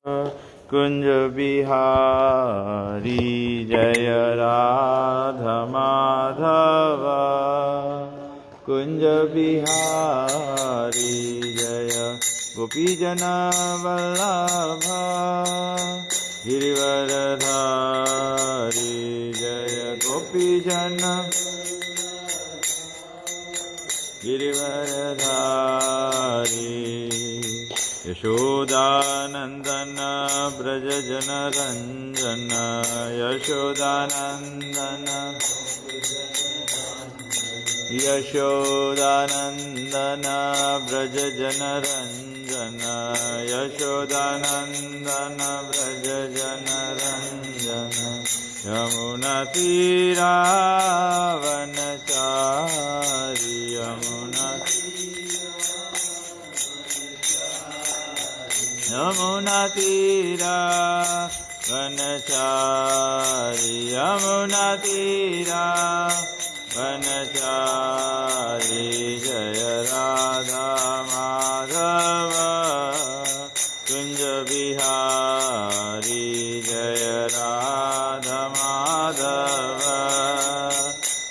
कुंज बिहारी जय राधा माधव कुंज बिहारी जय गोपीजन वल्लभ गिरिवरधारी जय गोपीजन गिरिवरधारी यशोदानंदन ब्रज जन रंजन यशोदानंदन यशोदानंदन ब्रज जन रंजन यशोदानंदन ब्रज जन रंजन यमुना तीरावनचारी यमुना तीरा वनचारी यमुना तीरा वनचारी जय राधा माधव कुंज बिहारी जय राधा माधव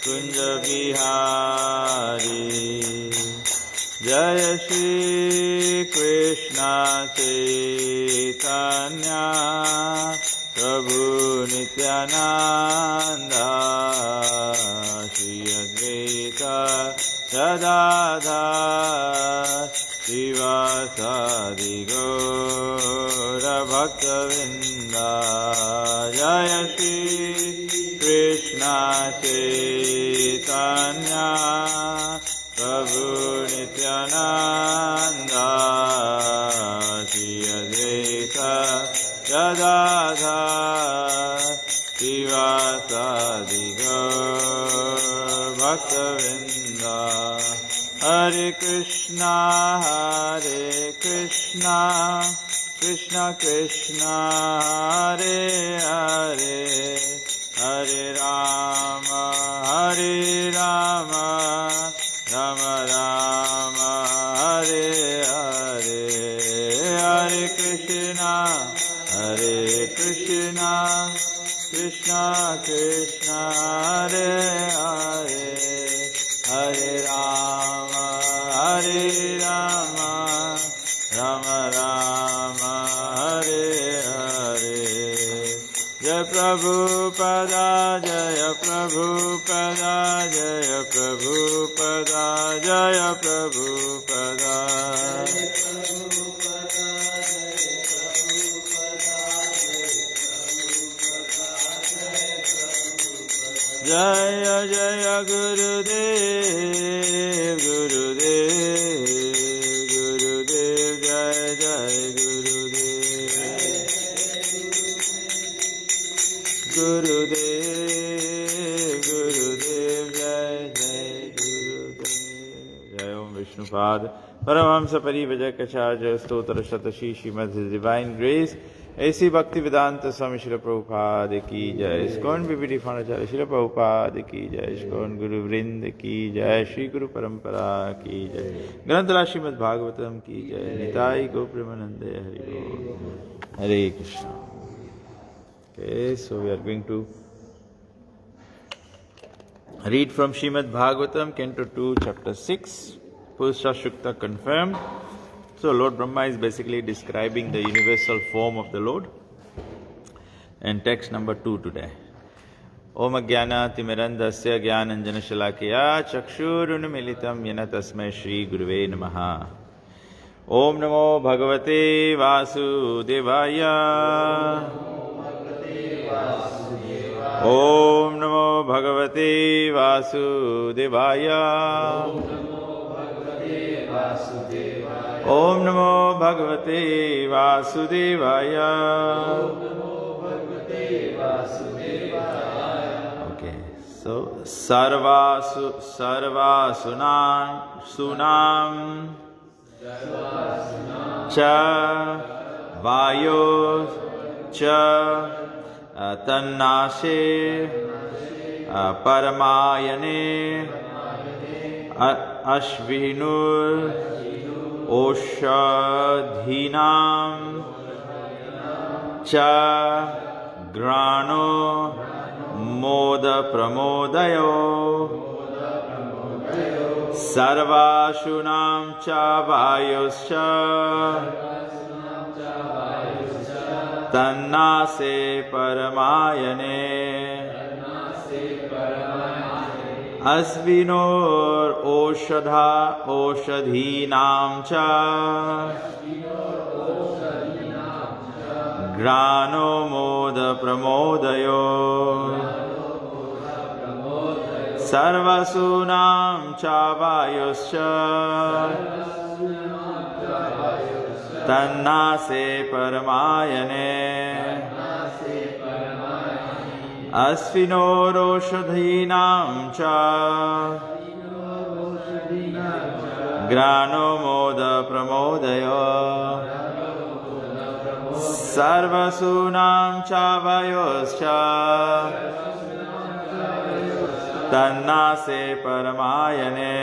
कुंज बिहारी जय श्री कृष्ण चैतन्य प्रभु नित्यानंद श्री अद्वैत गदाधर श्रीवासादि गौर भक्तवृंद जय श्री कृष्ण चैतन्य प्रभु नित्यानंद श्री अद्वैत गदाधर श्रीवासादि गौर भक्तवृंद हरे कृष्णा कृष्ण कृष्ण हरे हरे हरे राम राम राम हरे हरे हरे कृष्णा कृष्ण कृष्ण हरे हरे हरे राम राम राम हरे हरे जय प्रभुपदा जय प्रभुपदा जय प्रभुपदा जय प्रभुपदा जय जय गुरुदेव गुरुदेव गुरुदेव जय जय गुरुदेव गुरुदेव गुरुदेव जय जय गुरुदेव जय ओम विष्णुपाद परमहंस परिव्रजकाचार्य स्तोत्र शतशी श्रीमद् डिवाइन ग्रेस ऐसी भक्ति वेदांत स्वामी श्रील प्रभुपाद की जय ISKCON BBD foundation Srila Prabhupada की जय इस्कॉन गुरु वृंद की जय श्री गुरु परंपरा की जय ग्रंथराज श्रीमद् भागवतम की जय निताई गो प्रेमानंदे हरि बोल हरे Krishna. Okay, so we are going to read from Srimad Bhagavatam, Canto 2, Chapter 6, Purusha Shukta confirmed. So Lord Brahma is basically describing the universal form of the Lord. And text number 2 today. Om Agyana Timirandasya Gyananjana Shalakya Chakshurunmilitam Yena Tasmai Shri Guruve Namaha. Om Namo Bhagavate Vasudevaya. Om Namo Bhagavate Vasudevaya. Om Namo Bhagavate Vasudevaya. Okay, so Sunam Cha Vayo Cha Tannashe Paramayane Ashvinur Oshadhinam cha grano moda pramodayo sarvashunam cha vayuscha tannase paramayane asvinor oshadhinam cha grano moda pramodayo sarvasunam cha vayuscha tannase paramayane asvinoroshadhinam cha grano moda pramodayo sarvasunam cha vayuscha tannase paramayane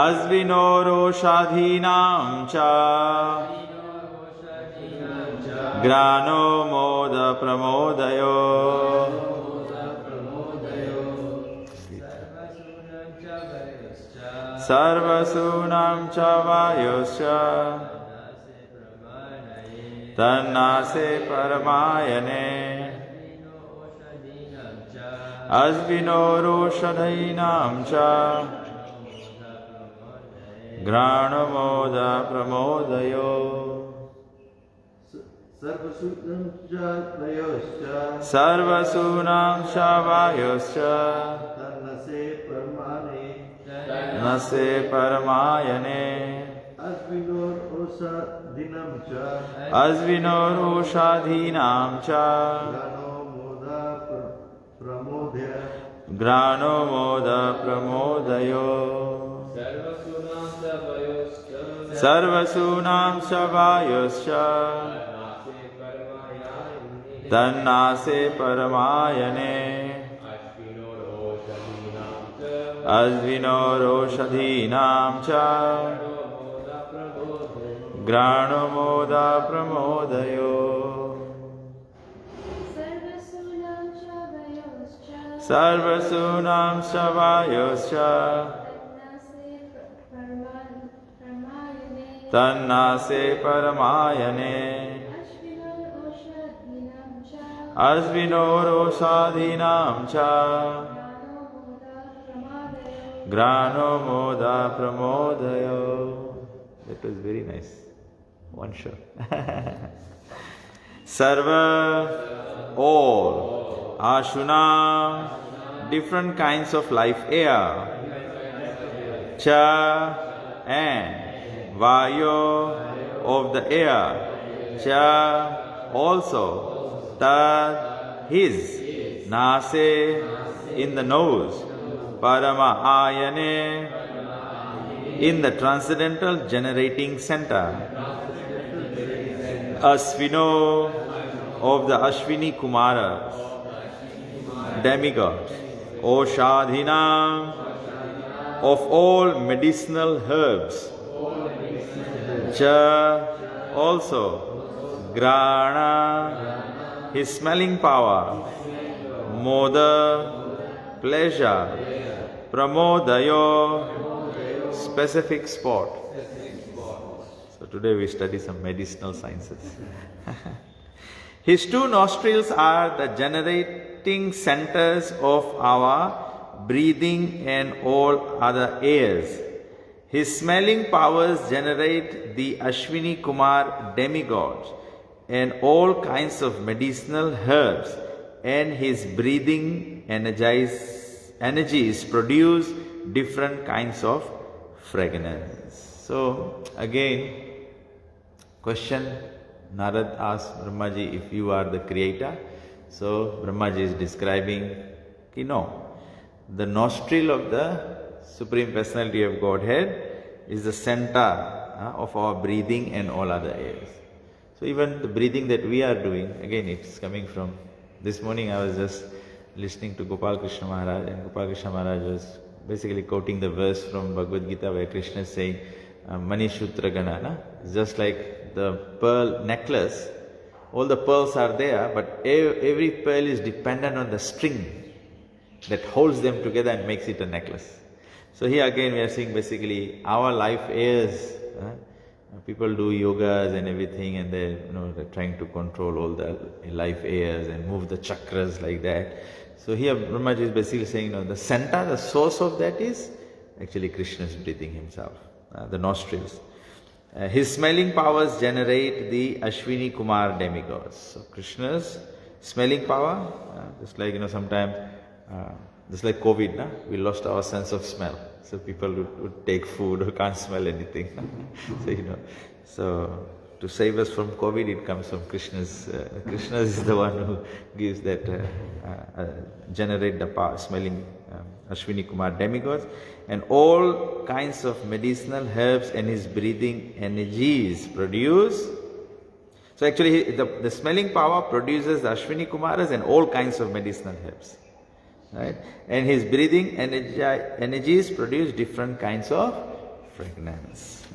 asvinoroshadhinam cha grano moda pramodayo sarvasunam cha vayuscha tannase paramayane asvinoroshadhinam cha grano moda pramodayo sarvasunam cha vayuscha nase paramayane asvinoroshadhinam cha grano moda pramodayo sarvasunam cha vayuscha tannase paramayane asvinoroshadhinam cha grano moda pramodayo sarvasunam cha vayuscha tannase paramayane asvinoroshadhinam cha grano moda pramodayo. That was very nice. One shot. Sarva, all. Ashuna, different kinds of life air. Cha, and. Vayo, of the air. Cha, also. Tad, his. Nase, in the nose. Parama ayane, in the transcendental generating center. Asvino, of the Ashwini Kumaras, demigods. Oshadhina, of all medicinal herbs. Cha, also. Grana, his smelling power. Moda, pleasure. Pramodayo, specific spot. So today we study some medicinal sciences. His two nostrils are the generating centers of our breathing and all other airs. His smelling powers generate the Ashwini Kumar demigods and all kinds of medicinal herbs, and his breathing energies produce different kinds of fragrance. So again, question, Narad asked Brahmaji, if you are the creator. So Brahmaji is describing, the nostril of the Supreme Personality of Godhead is the center of our breathing and all other airs. So even the breathing that we are doing, again it's coming from, this morning I was just listening to Gopal Krishna Maharaj, and Gopal Krishna Maharaj was basically quoting the verse from Bhagavad Gita where Krishna is saying, Mani Shutra Gana, it's just like the pearl necklace, all the pearls are there, but every pearl is dependent on the string that holds them together and makes it a necklace. So here again we are seeing basically our life heirs. People do yogas and everything, and they're trying to control all the life airs and move the chakras like that. So here Brahmaji is basically saying, the center, the source of that is actually Krishna's breathing himself, the nostrils. His smelling powers generate the Ashwini Kumar demigods. So Krishna's smelling power, just like sometimes, just like COVID, we lost our sense of smell. So people would take food or can't smell anything. So to save us from COVID, it comes from Krishna's. Krishna is the one who gives that, generate the power, smelling Ashwini Kumar demigods, and all kinds of medicinal herbs and his breathing energies produce. So actually, the smelling power produces the Ashwini Kumaras and all kinds of medicinal herbs. Right? And his breathing energies produce different kinds of fragrance.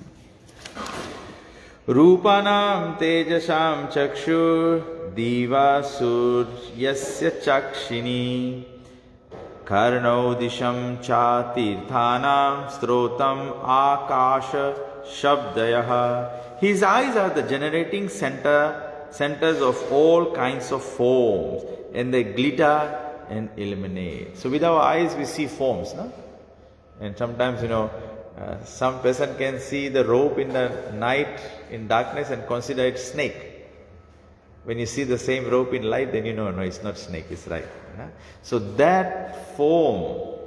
Rupanam tejasam chakshur diva suryasya chakshini karnau disham cha tirthanam strotam akasha shabdayaha. His eyes are the generating centers of all kinds of forms, and they glitter and illuminate. So with our eyes we see forms, no? And sometimes some person can see the rope in the night in darkness and consider it snake. When you see the same rope in light, then no, it's not snake, it's right. So that form,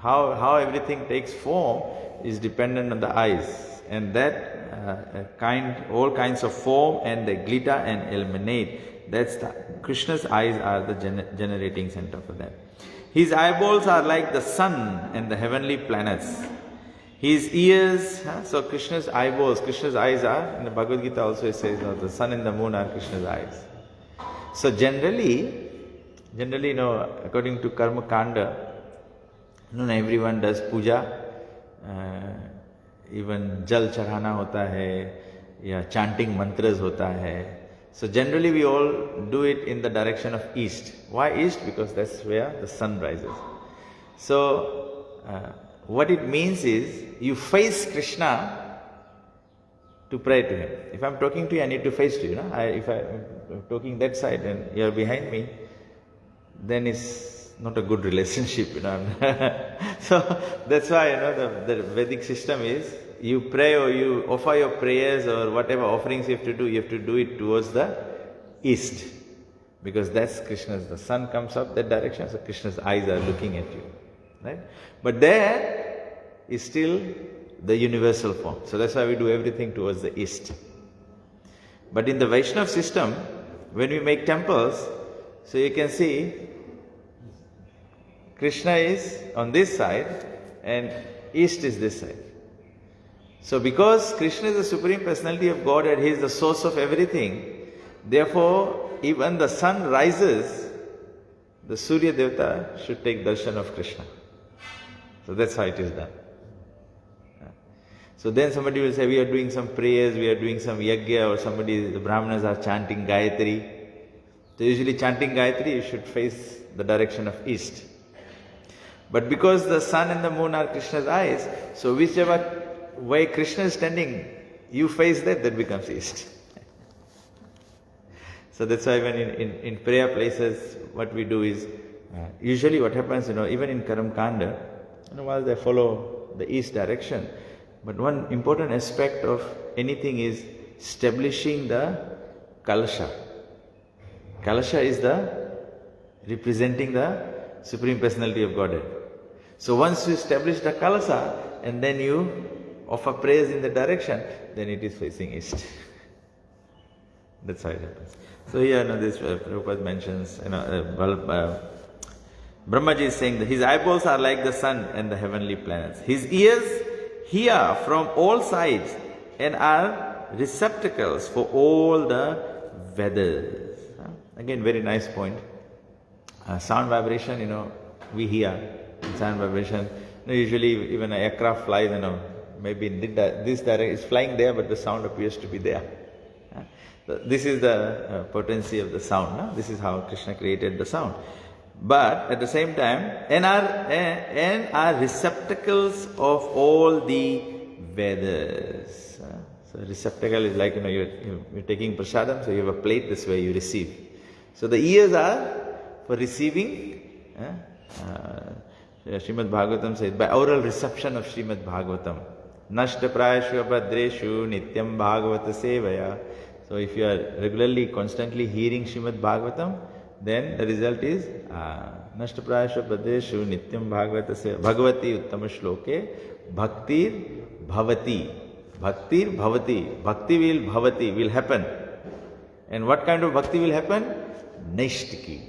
how everything takes form is dependent on the eyes, and that all kinds of form, and they glitter and illuminate. That's Krishna's eyes are the generating center for that. His eyeballs are like the sun and the heavenly planets. His ears, so Krishna's eyeballs, Krishna's eyes are, in the Bhagavad Gita also it says, the sun and the moon are Krishna's eyes. So generally, according to Karma Kanda, everyone does puja, even jal chढ़ाना होता है, या chanting mantras होता है. So generally we all do it in the direction of east. Why east? Because that's where the sun rises. So what it means is you face Krishna to pray to him. If I'm talking to you, I need to face to you. If I'm talking that side and you're behind me, then it's not a good relationship. So that's why the Vedic system is, you pray or you offer your prayers or whatever offerings you have to do it towards the east. Because that's Krishna's, the sun comes up that direction, so Krishna's eyes are looking at you. Right? But there is still the universal form. So that's why we do everything towards the east. But in the Vaishnava system, when we make temples, so you can see Krishna is on this side and east is this side. So because Krishna is the Supreme Personality of Godhead, He is the source of everything, therefore even the sun rises, the Surya Devata should take darshan of Krishna. So that's how it is done. So then somebody will say, we are doing some prayers, we are doing some yajna, or the Brahmanas are chanting Gayatri. So usually chanting Gayatri, you should face the direction of east. But because the sun and the moon are Krishna's eyes, so whichever way Krishna is standing, you face that becomes east. So that's why when in prayer places, what we do is, usually what happens, even in Karam Kanda, while they follow the east direction, but one important aspect of anything is establishing the Kalasha. Kalasha is representing the Supreme Personality of Godhead. So once you establish the Kalasha and then you offer prayers in the direction, then it is facing east. That's how it happens. So here, this Prabhupada mentions, Brahmaji is saying that his eyeballs are like the sun and the heavenly planets. His ears hear from all sides and are receptacles for all the Vedas. Again, very nice point. Sound vibration, we hear. Sound vibration. Usually, even an aircraft flies, maybe in this direction, it's flying there, but the sound appears to be there. So this is the potency of the sound. No? This is how Krishna created the sound. But at the same time, and are receptacles of all the Vedas. So receptacle is like, you're taking prasadam, so you have a plate, this way you receive. So the ears are for receiving. Srimad Bhagavatam says, by oral reception of Srimad Bhagavatam. Nashta prayashu abhadreshu nityam bhagavata sevaya. So if you are regularly, constantly hearing Srimad Bhagavatam, then the result is Nashta prayashu abhadreshu nityam bhagavata sevaya. Bhagavati uttama shloke bhaktir bhavati. Bhaktir bhavati. Bhakti will happen. And what kind of bhakti will happen? Naishtiki.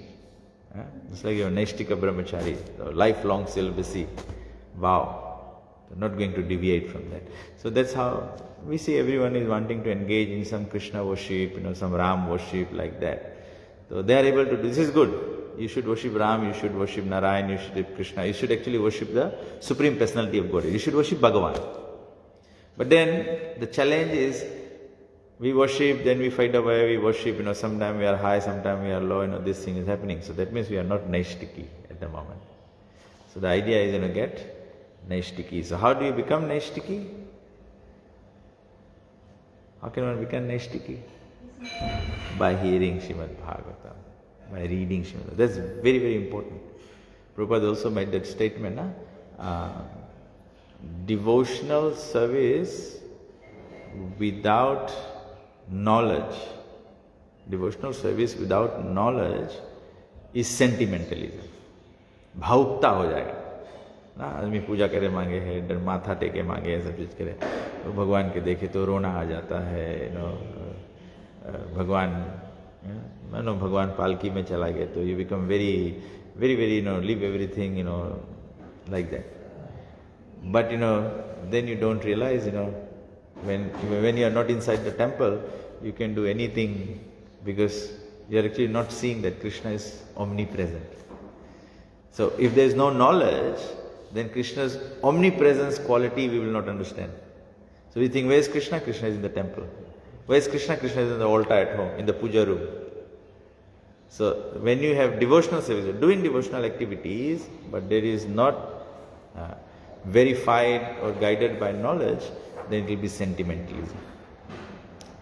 It's like your Naishtika Brahmachari, lifelong celibacy vow. They're not going to deviate from that. So that's how we see everyone is wanting to engage in some Krishna worship, some Ram worship like that. So they are able to do, this is good. You should worship Ram, you should worship Narayan, you should worship Krishna, you should actually worship the Supreme Personality of Godhead. You should worship Bhagavan. But then the challenge is, we worship, then we find out why we worship, sometimes we are high, sometimes we are low, this thing is happening. So that means we are not Naishtiki at the moment. So the idea is, get Naishtiki. So how do you become Naishtiki? How can one become Naishtiki? By hearing Srimad Bhagavatam, by reading Srimad. That's very, very important. Prabhupada also made that statement, devotional service without knowledge, devotional service without knowledge is sentimentalism. भावुकता हो जाएगा ना, आदमी पूजा करे मांगे है, माथा टेके मांगे है, सब चीज करे, तो भगवान के देखे तो रोना आ जाता है, भगवान पालकी में चला गया तो you become very, very, very, leave everything, like that. But then you don't realize, when you are not inside the temple, you can do anything because you are actually not seeing that Krishna is omnipresent. So if there is no knowledge, then Krishna's omnipresence quality we will not understand. So we think, where is Krishna? Krishna is in the temple. Where is Krishna? Krishna is in the altar at home, in the puja room. So when you have devotional service, doing devotional activities, but there is not verified or guided by knowledge, then it will be sentimentalism.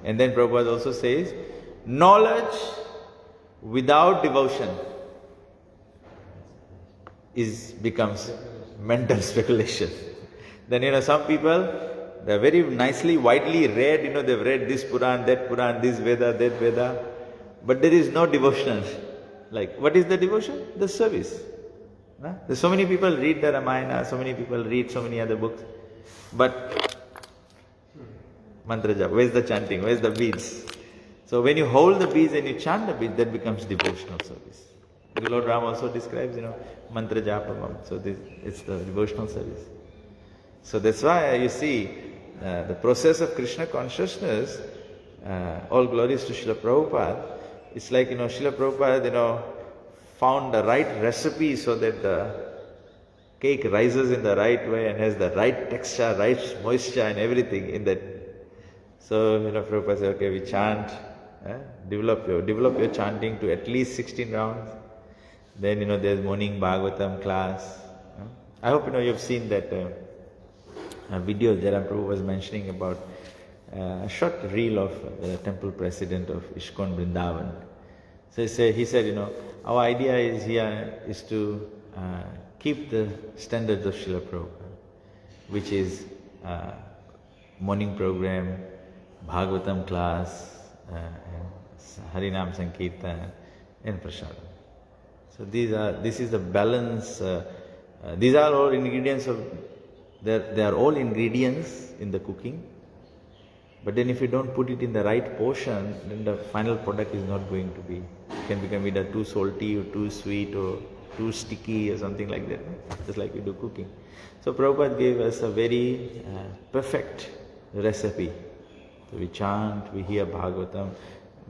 And then Prabhupada also says, knowledge without devotion becomes mental speculation. Then some people, they are very nicely, widely read, they've read this Puran, this Veda, that Veda, but there is no devotion. Like, what is the devotion? The service. There's so many people read the Ramayana, so many people read so many other books, but mantra japa, where's the chanting, where's the beads? So when you hold the beads and you chant the beads, that becomes devotional service. The Lord Ram also describes, mantra japa, so it's the devotional service. So that's why you see the process of Krishna consciousness, all glories to Srila Prabhupada. It's like, Srila Prabhupada, found the right recipe so that the cake rises in the right way and has the right texture, right moisture and everything in that. So, Prabhupada said, okay, we chant, develop your chanting to at least 16 rounds. Then, there's morning Bhagavatam class. I hope, you've seen that video that Prabhu was mentioning about a short reel of the temple president of ISKCON Vrindavan. So he said, our idea is to keep the standards of Srila Prabhupada, which is morning program, Bhagavatam class, Harinam Sankirtan, and Prasadam. So this is the balance. These are all ingredients of. They are all ingredients in the cooking. But then if you don't put it in the right portion, then the final product is not going to be. It can become either too salty or too sweet or too sticky or something like that, just like we do cooking. So Prabhupada gave us a very perfect recipe. So we chant, we hear Bhagavatam.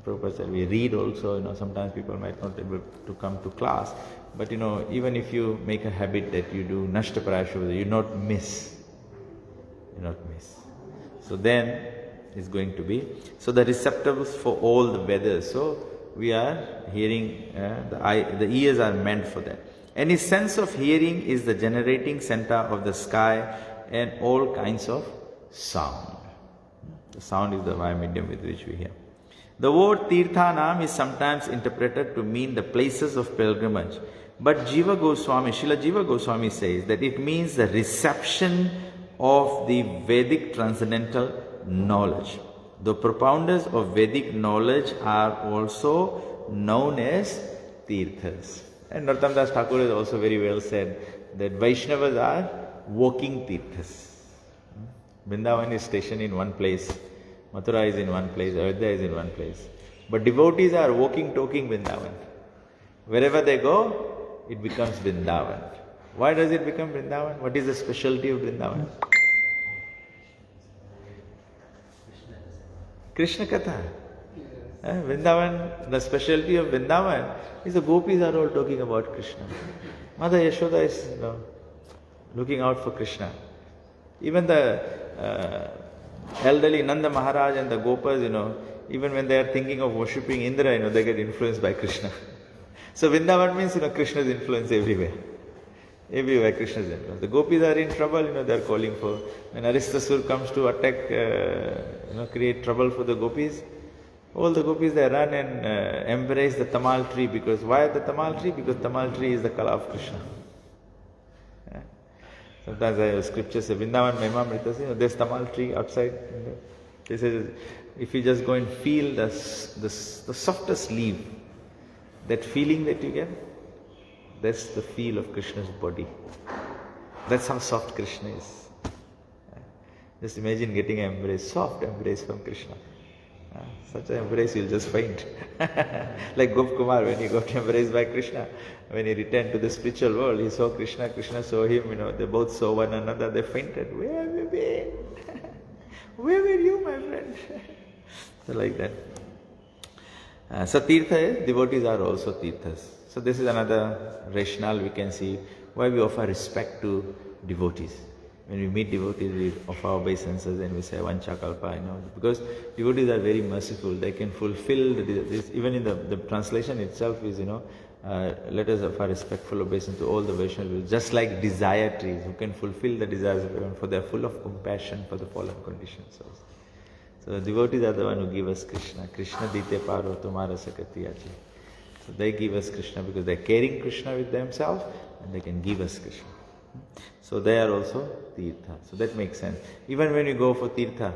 Prabhupada said we read also, sometimes people might not be able to come to class. But even if you make a habit that you do Nashtaparashava, you not miss. do not miss. So then is going to be, so the receptacles for all the weathers. So we are hearing, the ears are meant for that. Any sense of hearing is the generating center of the sky and all kinds of sound. The sound is the via medium with which we hear. The word Tirthanam is sometimes interpreted to mean the places of pilgrimage. But Jiva Goswami, Srila Jiva Goswami says that it means the reception of the Vedic transcendental knowledge. The propounders of Vedic knowledge are also known as Tirthas. And Narottam Das Thakur has also very well said that Vaishnavas are walking Tirthas. Vrindavan is stationed in one place, Mathura is in one place, Ayodhya is in one place. But devotees are walking, talking Vrindavan. Wherever they go, it becomes Vrindavan. Why does it become Vrindavan? What is the specialty of Vrindavan? Krishna Katha. Vrindavan, the specialty of Vrindavan is the gopis are all talking about Krishna. Mother Yashoda is looking out for Krishna. Even the elderly Nanda Maharaj and the Gopas, even when they are thinking of worshipping Indra, they get influenced by Krishna. So Vrindavan means, Krishna's influence everywhere. Everywhere Krishna's influence. The gopis are in trouble, they are calling for, when Aristasur comes to attack, create trouble for the gopis, all the gopis, they run and embrace the tamal tree. Because why the tamal tree? Because tamal tree is the kala of Krishna. Sometimes I have scriptures say, Vrindavan Mahimamrita, there's tamal tree outside. They say, if you just go and feel the softest leaf, that feeling that you get, that's the feel of Krishna's body. That's how soft Krishna is. Just imagine getting an embrace, soft embrace from Krishna. Such an embrace you'll just faint. Like Gop Kumar, when he got embraced by Krishna, when he returned to the spiritual world, he saw Krishna, Krishna saw him, they both saw one another, they fainted. Where have you been? Where were you, my friend? So like that. So Tirtha is, devotees are also Tirthas. So this is another rationale we can see why we offer respect to devotees. When we meet devotees, we offer obeisances and we say Vancha Kalpa, because devotees are very merciful. They can fulfill this. Even in the translation itself is, let us offer respectful obeisance to all the Vaishnavas, just like desire trees who can fulfill the desires of everyone, for they are full of compassion for the fallen conditions also. So the devotees are the one who give us Krishna. Krishna dite paro tumara sakati achi. So they give us Krishna because they are carrying Krishna with themselves and they can give us Krishna. So they are also Tirtha. So that makes sense. Even when you go for Tirtha,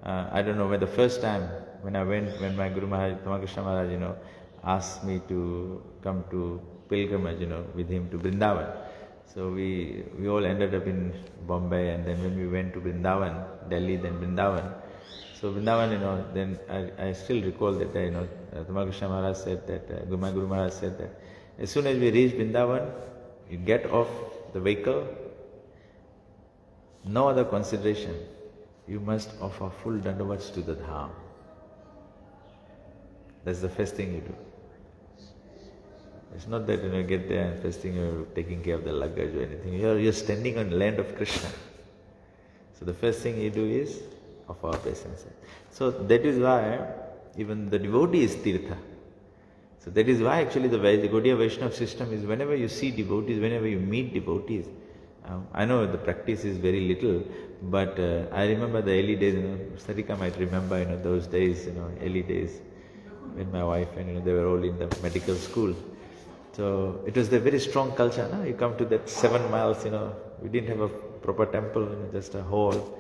I don't know, when the first time when I went, when my Guru Maharaj, Tamakrishna Maharaj, asked me to come to pilgrimage, with him to Vrindavan. So we all ended up in Bombay, and then when we went to Vrindavan, Delhi, then Vrindavan. So Vrindavan, then I still recall that, Tamakrishna Maharaj said that, my Guru Maharaj said that, as soon as we reach Vrindavan, you get off the vehicle, no other consideration. You must offer full dandavats to the dham. That's the first thing you do. It's not that you get there and first thing you're taking care of the luggage or anything. You're standing on the land of Krishna. So the first thing you do is offer obeisance. So that is why even the devotee is Tirtha. So that is why actually the Gaudiya Vaishnava system is, whenever you see devotees, whenever you meet devotees, I know the practice is very little, but I remember the early days, Sarika might remember, those days, early days when my wife and they were all in the medical school. So it was a very strong culture. You come to that 7 miles, we didn't have a proper temple, just a hall.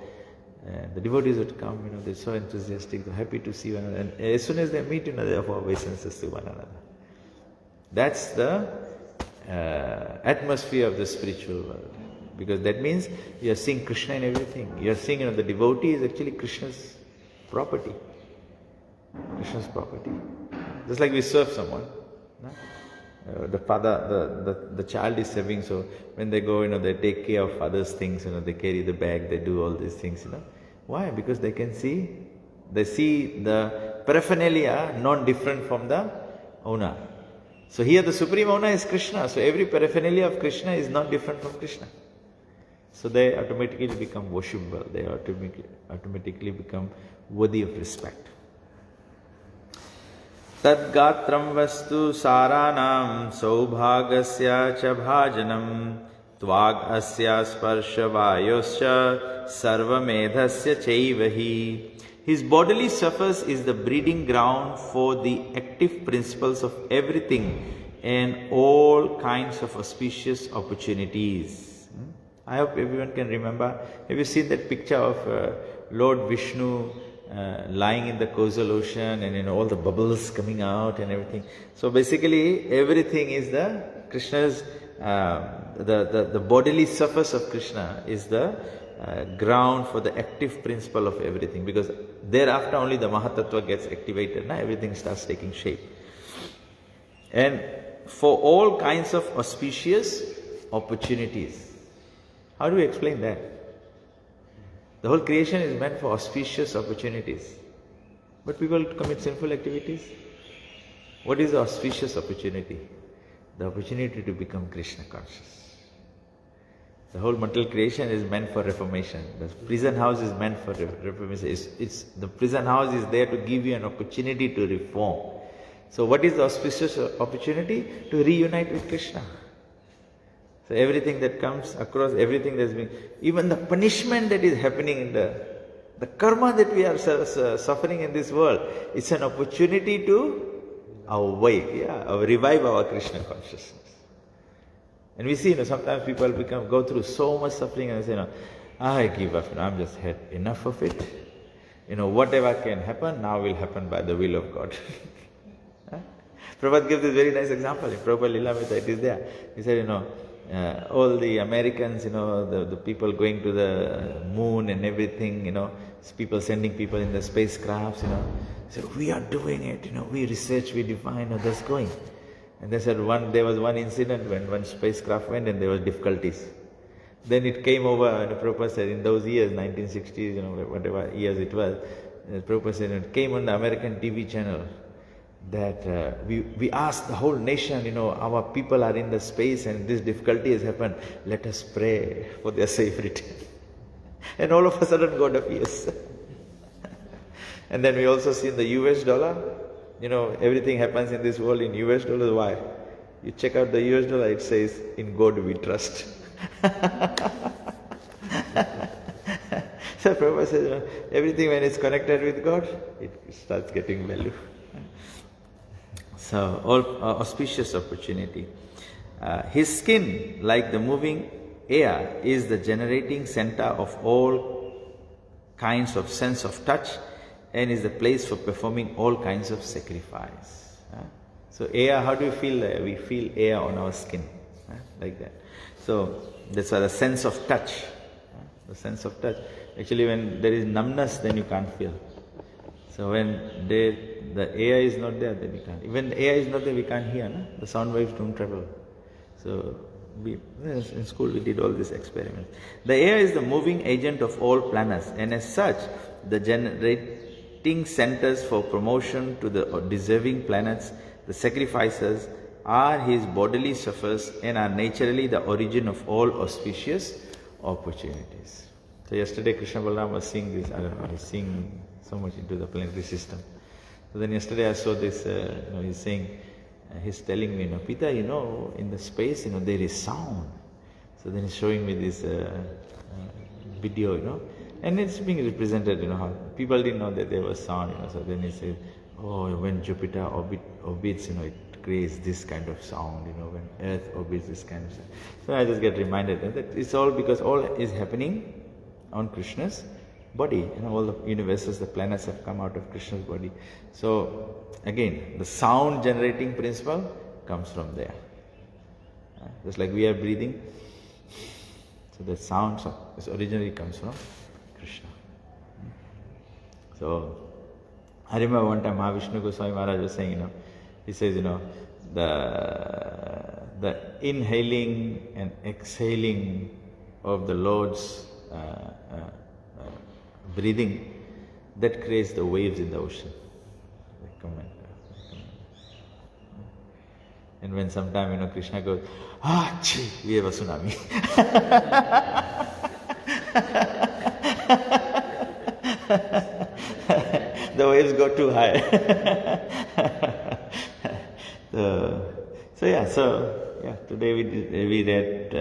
And the devotees would come, they're so enthusiastic, they're happy to see one another. And as soon as they meet, they offer obeisances to one another. That's the atmosphere of the spiritual world. Because that means you are seeing Krishna in everything. You are seeing, the devotee is actually Krishna's property. Krishna's property. Just like we serve someone. The father, the child is serving, so when they go, they take care of others' things, they carry the bag, they do all these things, Why? Because they see the paraphernalia not different from the owner. So here the supreme owner is Krishna, so every paraphernalia of Krishna is not different from Krishna. So they automatically become worshipable, they automatically become worthy of respect. Tad gatram vastu saranam saubhagasya cha bhajanam tvag asya sparsha vayoscha sarvamedhasya chaivahi. His bodily surface is the breeding ground for the active principles of everything and all kinds of auspicious opportunities. I hope everyone can remember. Have you seen that picture of Lord Vishnu lying in the causal ocean and all the bubbles coming out and everything? So basically everything is the Krishna's, the bodily surface of Krishna is the ground for the active principle of everything, because thereafter only the Mahatattva gets activated, now everything starts taking shape. And for all kinds of auspicious opportunities. How do we explain that? The whole creation is meant for auspicious opportunities. But people commit sinful activities. What is the auspicious opportunity? The opportunity to become Krishna conscious. The whole material creation is meant for reformation. The prison house is meant for reformation. The prison house is there to give you an opportunity to reform. So what is the auspicious opportunity? To reunite with Krishna. So everything that comes across, everything that's been, even the punishment that is happening in the karma that we are suffering in this world, it's an opportunity to awake, revive our Krishna consciousness. And we see, sometimes people go through so much suffering and say, I give up, I'm just had enough of it. Whatever can happen, now will happen by the will of God. Prabhupada gives this very nice example. In Prabhupada Lilamrita, it is there. He said, all the Americans, the people going to the moon and everything, people sending people in the spacecrafts, said, we are doing it, we research, we define, that's going. And they said there was one incident when one spacecraft went and there was difficulties. Then it came over, Prabhupada said, in those years, 1960s, whatever years it was, Prabhupada said, it came on the American TV channel that we asked the whole nation, our people are in the space and this difficulty has happened, let us pray for their safe return. And all of a sudden God appears. And then we also see in the US dollar, everything happens in this world in US dollars. Why? You check out the US dollar, it says, in God we trust. So Prabhupada says, everything when it's connected with God, it starts getting value. So, all auspicious opportunity. His skin, like the moving air, is the generating center of all kinds of sense of touch and is the place for performing all kinds of sacrifice. So air, how do we feel there? We feel air on our skin, like that. So that's why the sense of touch. The sense of touch. Actually, when there is numbness, then you can't feel. So when the air is not there, then we can't. Even the air is not there, we can't hear. No? The sound waves don't travel. So in school we did all these experiments. The air is the moving agent of all planets, and as such, the generating centers for promotion to the deserving planets, the sacrifices, are his bodily surface and are naturally the origin of all auspicious opportunities. So yesterday Krishna Balaram was seeing this, he's seeing so much into the planetary system. So then yesterday I saw this, he's saying, he's telling me, Pita, in the space, there is sound. So then he's showing me this video, and it's being represented, how people didn't know that there was sound, So then he said, when Jupiter orbits, it creates this kind of sound, when Earth orbits this kind of sound. So I just get reminded that it's all because all is happening on Krishna's body. All the universes, the planets have come out of Krishna's body. So again, the sound generating principle comes from there. Just like we are breathing. So the sound originally comes from Krishna. So I remember one time Mahavishnu Goswami Maharaj was saying, he says, the inhaling and exhaling of the Lord's breathing, that creates the waves in the ocean. And when sometime, Krishna goes, we have a tsunami. The waves go too high. Today we read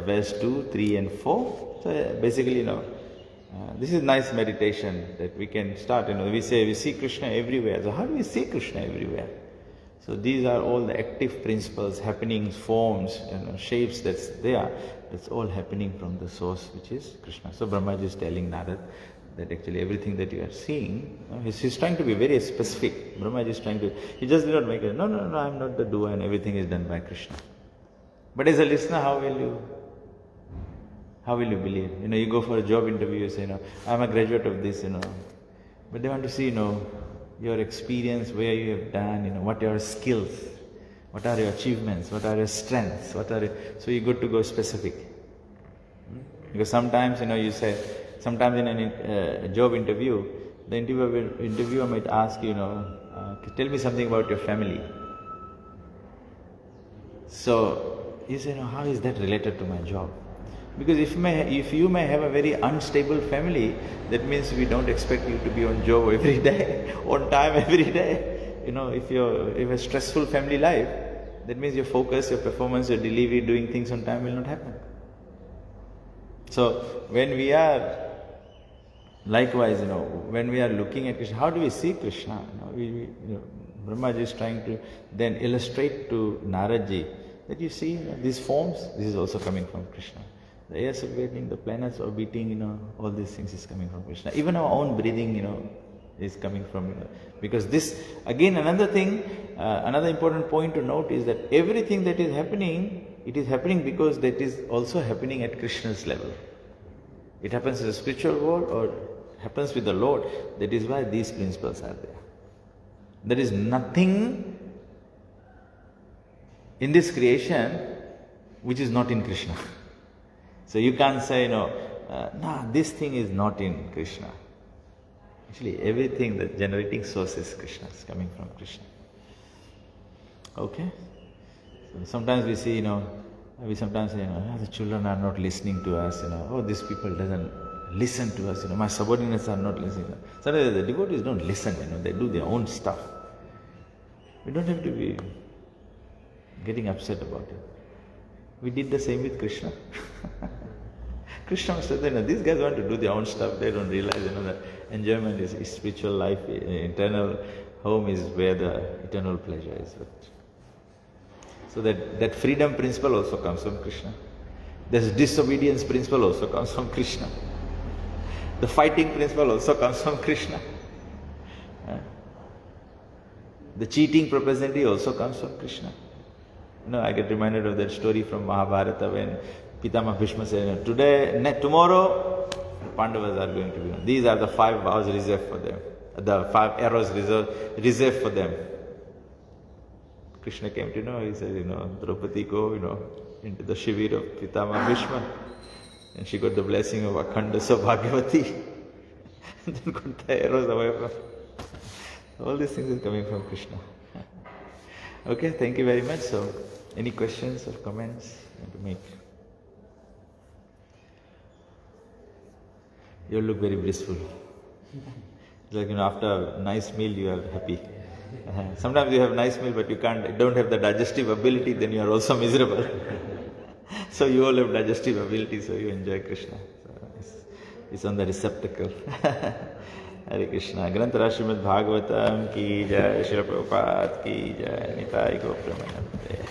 verse 2, 3 and 4. So basically, this is nice meditation that we can start. We say we see Krishna everywhere. So how do we see Krishna everywhere? So these are all the active principles, happenings, forms, shapes that's there. That's all happening from the source, which is Krishna. So Brahmaji is telling Narad that actually everything that you are seeing, he's trying to be very specific. Brahmaji is trying to, he just did not make it, no, I'm not the doer and everything is done by Krishna. But as a listener, how will you believe? You go for a job interview, you say, I'm a graduate of this, but they want to see, your experience, where you have done, what are your skills, what are your achievements, what are your strengths, so you got to go specific. Because sometimes, you say, sometimes in a job interview, the interviewer might ask you, tell me something about your family. So you say, how is that related to my job? Because if you may have a very unstable family, that means we don't expect you to be on job every day, on time every day. If you have a stressful family life, that means your focus, your performance, your delivery, doing things on time will not happen. So when we are, likewise, when we are looking at Krishna, how do we see Krishna? Brahmaji is trying to then illustrate to Naradji that you see these forms, this is also coming from Krishna. The air circulating, the planets orbiting, all these things is coming from Krishna. Even our own breathing, is coming from, because this, again, another thing, another important point to note is that everything that is happening, it is happening because that is also happening at Krishna's level. It happens in the spiritual world or happens with the Lord. That is why these principles are there. There is nothing in this creation which is not in Krishna. So you can't say, this thing is not in Krishna. Actually, everything, the generating source is Krishna, is coming from Krishna. Okay? So sometimes we see, we sometimes say, the children are not listening to us, these people doesn't listen to us, my subordinates are not listening to us. Sometimes the devotees don't listen, they do their own stuff. We don't have to be getting upset about it. We did the same with Krishna. Krishna must have said, these guys want to do their own stuff, they don't realize, that enjoyment is spiritual life, eternal home is where the eternal pleasure is. So that freedom principle also comes from Krishna. This disobedience principle also comes from Krishna. The fighting principle also comes from Krishna. The cheating propensity also comes from Krishna. I get reminded of that story from Mahabharata when Pitama Bhishma said, tomorrow, Pandavas are going to be. These are the 5 vows reserved for them. The 5 arrows reserved for them. Krishna came to know, he said, Draupadi go, into the shivir of Pitama Bhishma. And she got the blessing of Akhanda Sabhagyavati. And then got the arrows away from. All these things are coming from Krishna. Okay, thank you very much. So, any questions or comments you want to make? You look very blissful. It's like, after a nice meal you are happy. Sometimes you have a nice meal but you don't have the digestive ability, then you are also miserable. So you all have digestive ability, so you enjoy Krishna. So it's on the receptacle. Hare Krishna. Grantara Srimad Bhagavatam ki jai, Srila Prabhupada ki jai, Nitai Gopra Manante.